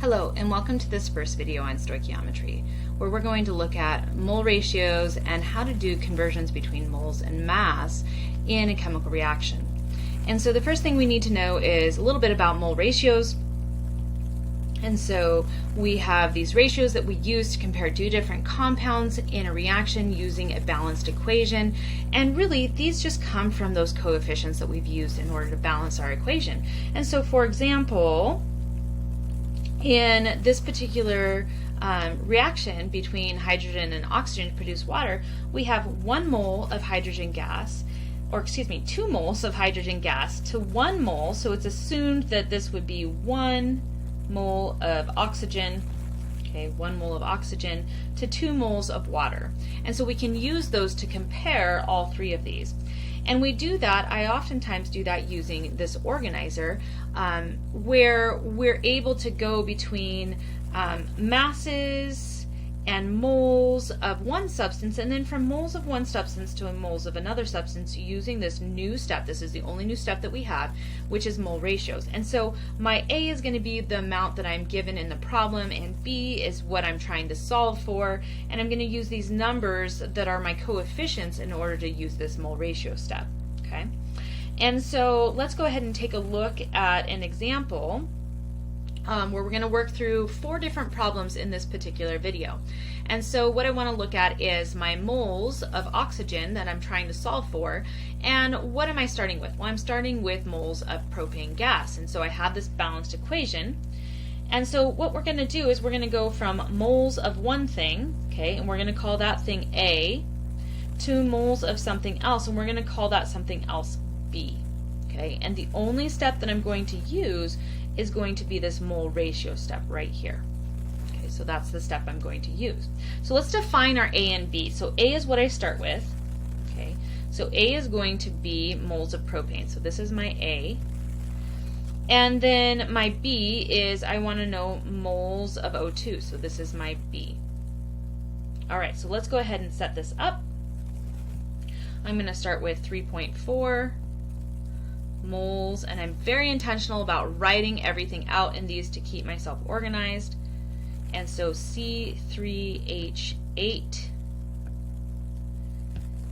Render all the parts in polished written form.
Hello and welcome to this first video on stoichiometry, where we're going to look at mole ratios and how to do conversions between moles and mass in a chemical reaction. And so the first thing we need to know is a little bit about mole ratios. And so we have these ratios that we use to compare two different compounds in a reaction using a balanced equation. And really, these just come from those coefficients that we've used in order to balance our equation. And so, for example, in this particular reaction between hydrogen and oxygen to produce water, we have 1 mole of hydrogen gas, or excuse me, 2 moles of hydrogen gas to 1 mole, so it's assumed that this would be 1 mole of oxygen, okay, 1 mole of oxygen to 2 moles of water. And so we can use those to compare all 3 of these. And we do that, I oftentimes do that using this organizer, where we're able to go between masses and moles of one substance, and then from moles of one substance to moles of another substance using this new step. This is the only new step that we have, which is mole ratios. And so my A is going to be the amount that I'm given in the problem, and B is what I'm trying to solve for, and I'm going to use these numbers that are my coefficients in order to use this mole ratio step. Okay? And so let's go ahead and take a look at an example where we're going to work through 4 different problems in this particular video. And so what I want to look at is my moles of oxygen that I'm trying to solve for. And what am I starting with? Well, I'm starting with moles of propane gas. And so I have this balanced equation. And so what we're going to do is we're going to go from moles of one thing, okay, and we're going to call that thing A, to moles of something else, and we're going to call that something else B. Okay, and the only step that I'm going to use is going to be this mole ratio step right here. Okay, so that's the step I'm going to use. So let's define our A and B. So A is what I start with. Okay, so A is going to be moles of propane. So this is my A. And then my B is, I want to know moles of O2. So this is my B. All right, so let's go ahead and set this up. I'm going to start with 3.4 moles, and I'm very intentional about writing everything out in these to keep myself organized. And so C3H8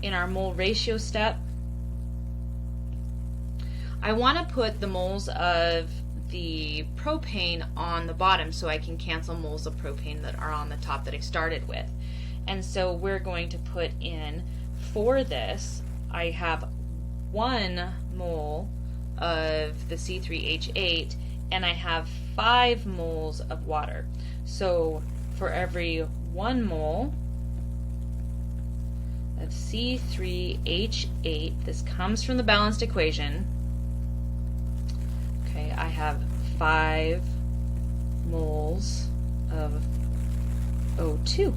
in our mole ratio step, I want to put the moles of the propane on the bottom so I can cancel moles of propane that are on the top that I started with. And so we're going to put in, for this, I have 1 mole of the C3H8 and I have 5 moles of water. So for every 1 mole of C3H8, this comes from the balanced equation, okay, I have 5 moles of O2.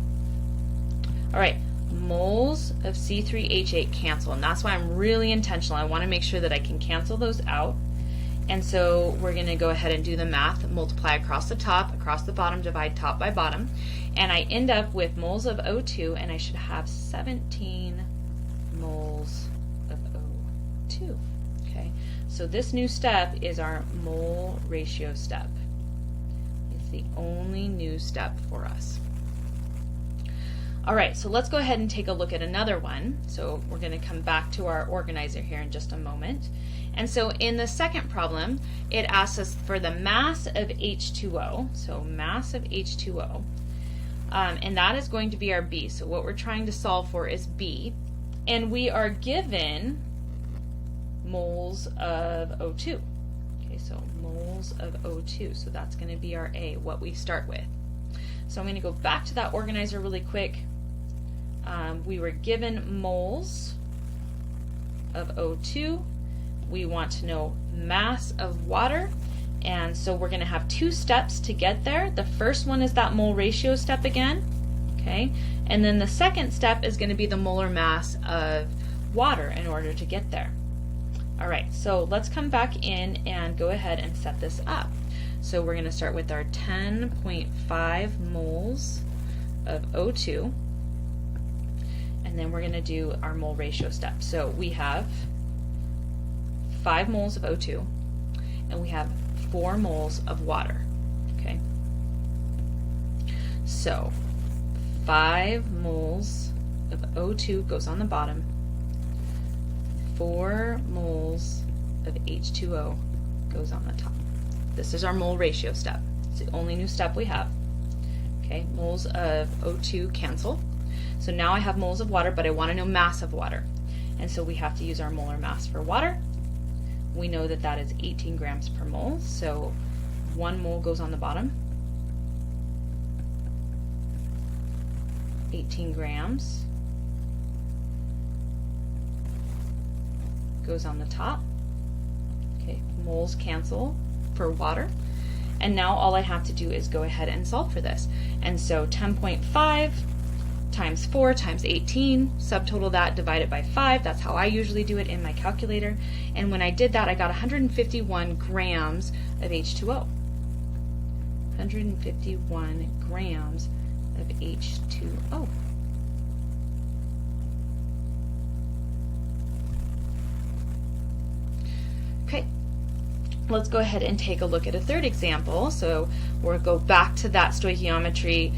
All right, moles of C3H8 cancel, and that's why I'm really intentional. I want to make sure that I can cancel those out. And so we're going to go ahead and do the math, multiply across the top, across the bottom, divide top by bottom, and I end up with moles of O2, and I should have 17 moles of O2. Okay, so this new step is our mole ratio step. It's the only new step for us. All right, so let's go ahead and take a look at another one. So we're going to come back to our organizer here in just a moment. And so in the second problem, it asks us for the mass of H2O, so mass of H2O, and that is going to be our B. So what we're trying to solve for is B, and we are given moles of O2. Okay, so moles of O2, so that's going to be our A, what we start with. So I'm going to go back to that organizer really quick. We were given moles of O2. We want to know mass of water, and so we're going to have 2 steps to get there. The first one is that mole ratio step again, okay? And then the second step is going to be the molar mass of water in order to get there. All right, so let's come back in and go ahead and set this up. So we're going to start with our 10.5 moles of O2, and then we're going to do our mole ratio step. So we have 5 moles of O2, and we have 4 moles of water. Okay, So 5 moles of O2 goes on the bottom, 4 moles of H2O goes on the top. This is our mole ratio step. It's the only new step we have. Okay, moles of O2 cancel. So now I have moles of water, but I want to know mass of water. And so we have to use our molar mass for water. We know that that is 18 grams per mole, so 1 mole goes on the bottom. 18 grams goes on the top. Okay, moles cancel for water. And now all I have to do is go ahead and solve for this. And so 10.5 times 4 times 18, subtotal that, divide it by 5. That's how I usually do it in my calculator. And when I did that, I got 151 grams of H2O. 151 grams of H2O. Okay, let's go ahead and take a look at a third example. So we'll go back to that stoichiometry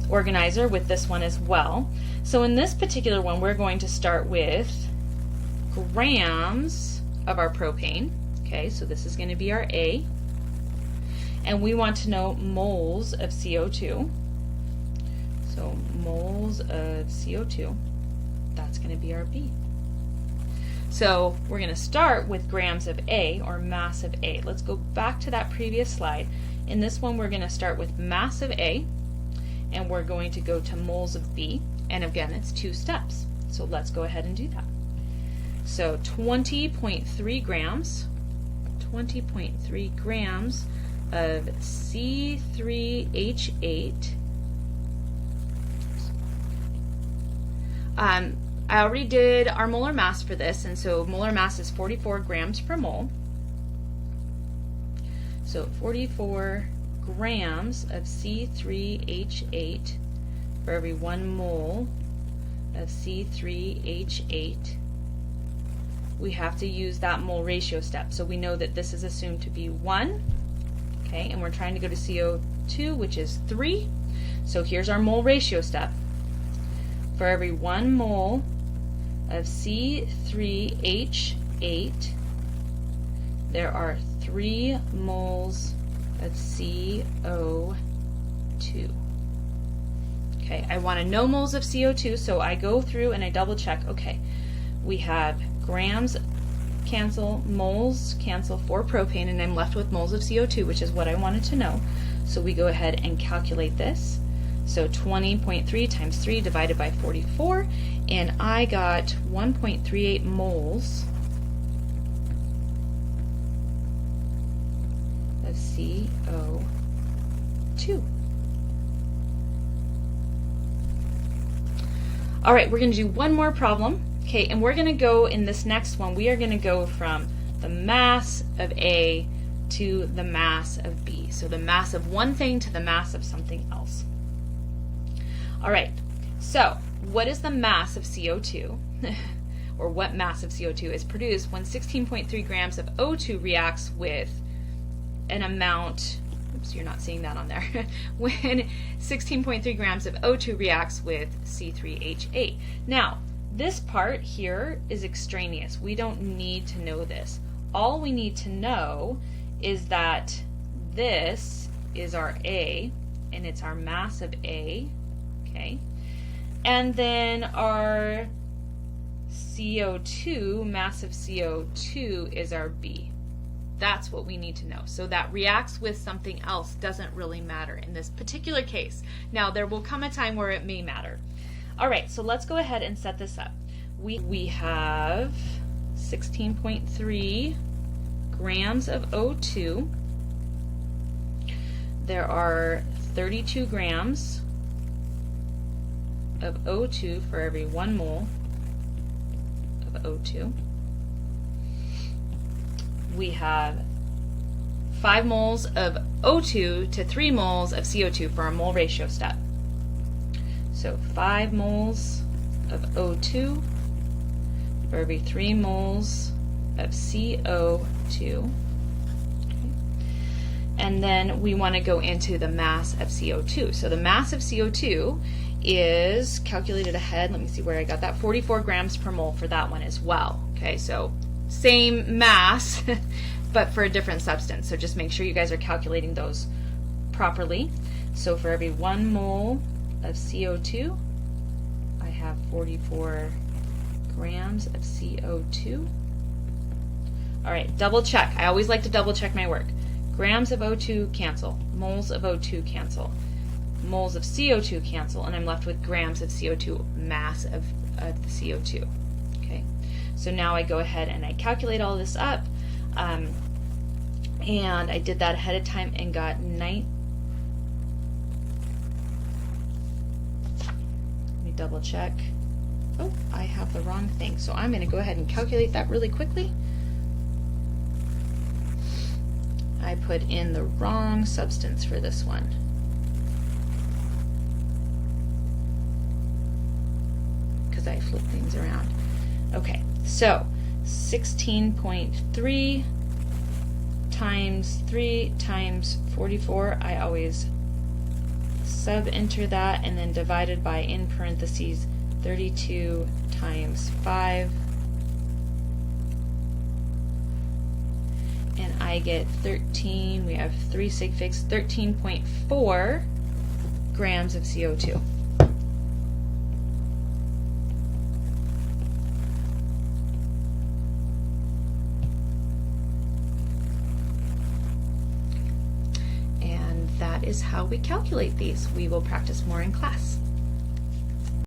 organizer with this one as well. So in this particular one, we're going to start with grams of our propane. Okay, so this is going to be our A. And we want to know moles of CO2. So moles of CO2, that's going to be our B. So we're going to start with grams of A, or mass of A. Let's go back to that previous slide. In this one, we're going to start with mass of A, and we're going to go to moles of B. And again, it's 2 steps. So let's go ahead and do that. So 20.3 grams, 20.3 grams of C3H8. I already did our molar mass for this, and so molar mass is 44 grams per mole. So 44 grams of C3H8 for every 1 mole of C3H8. We have to use that mole ratio step. So we know that this is assumed to be 1. Okay, and we're trying to go to CO2, which is 3. So here's our mole ratio step. For every 1 mole of C3H8, there are 3 moles of CO2. Okay, I want to know moles of CO2, so I go through and I double check. Okay, we have grams cancel, moles cancel for propane, and I'm left with moles of CO2, which is what I wanted to know. So we go ahead and calculate this. So 20.3 times 3 divided by 44, and I got 1.38 moles of CO2. All right, we're going to do one more problem. Okay, and we're going to go in this next one, we are going to go from the mass of A to the mass of B. So the mass of one thing to the mass of something else. All right, so what is the mass of CO2, or what mass of CO2 is produced when 16.3 grams of O2 reacts with an amount, oops, you're not seeing that on there, when 16.3 grams of O2 reacts with C3H8. Now, this part here is extraneous. We don't need to know this. All we need to know is that this is our A, and it's our mass of A. Okay, and then our CO2, mass of CO2, is our B. That's what we need to know. So that reacts with something else doesn't really matter in this particular case. Now, there will come a time where it may matter. All right, so let's go ahead and set this up. We have 16.3 grams of O2. There are 32 grams of O2 for every 1 mole of O2. We have 5 moles of O2 to 3 moles of CO2 for our mole ratio step. So 5 moles of O2 for every 3 moles of CO2. Okay. And then we want to go into the mass of CO2. So the mass of CO2 is calculated ahead. Let me see where I got that. 44 grams per mole for that one as well. Okay, so same mass, but for a different substance. So just make sure you guys are calculating those properly. So for every 1 mole of CO2, I have 44 grams of CO2. All right, double check. I always like to double check my work. Grams of O2 cancel, moles of O2 cancel, moles of CO2 cancel, and I'm left with grams of CO2, mass of the CO2. Okay, so now I go ahead and I calculate all this up, and I did that ahead of time and got Let me double check. Oh, I have the wrong thing, so I'm going to go ahead and calculate that really quickly. I put in the wrong substance for this one. Because I flip things around. Okay, so 16.3 times 3 times 44. I always sub-enter that and then divided by, in parentheses, 32 times 5. And I get 13, we have 3 sig figs, 13.4 grams of CO2. And that is how we calculate these. We will practice more in class.